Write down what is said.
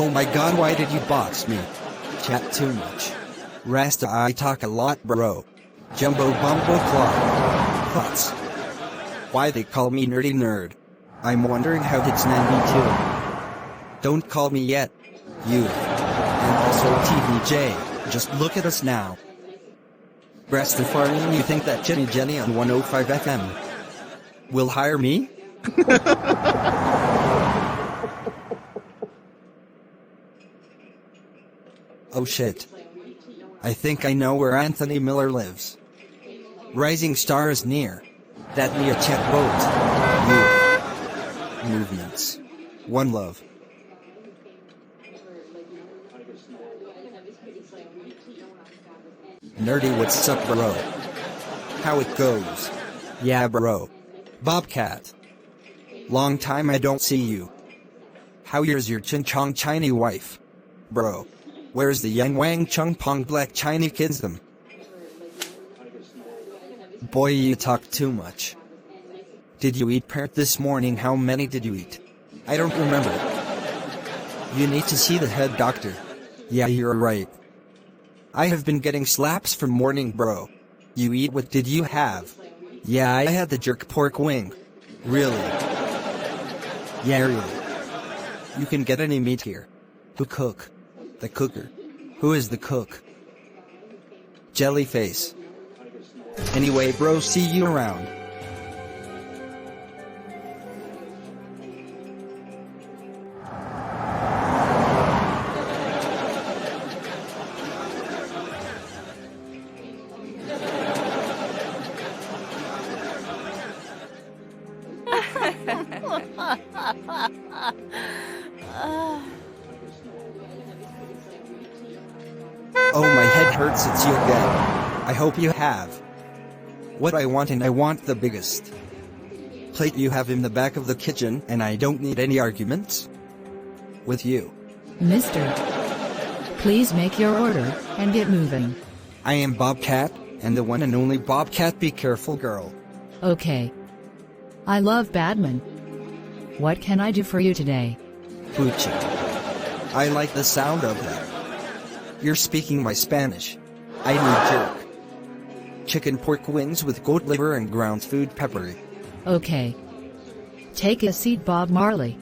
Oh my god, why did you box me? Chat too much. Rasta, I talk a lot, bro. Jumbo Bumbo Claw. Thoughts? Why they call me Nerdy Nerd? I'm wondering how it's 92. Don't call me yet. You. And also TVJ, just look at us now. Rastafarian, you think that Jenny on 105 FM will hire me? Oh shit. I think I know where Anthony Miller lives. Rising Star is near. That me a check boat. You. Movements. One love. Nerdy, what's up, bro? How it goes? Yeah, bro. Bobcat. Long time I don't see you. How here's your Chin Chong Chinese wife? Bro. Where's the Yang Wang Chung Pong Black Chinese kids them? Boy, you talk too much. Did you eat parrot this morning? How many did you eat? I don't remember. You need to see the head doctor. Yeah, you're right. I have been getting slaps from morning, bro. You eat what did you have? Yeah, I had the jerk pork wing. Really? Yeah, really. You can get any meat here. Who cook? The cooker. Who is the cook? Jellyface. Anyway, bro, see you around. Oh, my head hurts, it's you again. I hope you have what I want, and I want the biggest plate you have in the back of the kitchen, and I don't need any arguments with you. Mister, please make your order and get moving. I am Bobcat, and the one and only Bobcat. Be careful, girl. Okay. I love Badman. What can I do for you today? Pucha. I like the sound of that. You're speaking my Spanish. I need jerk. Chicken pork wings with goat liver and ground food peppery. Okay. Take a seat, Bob Marley.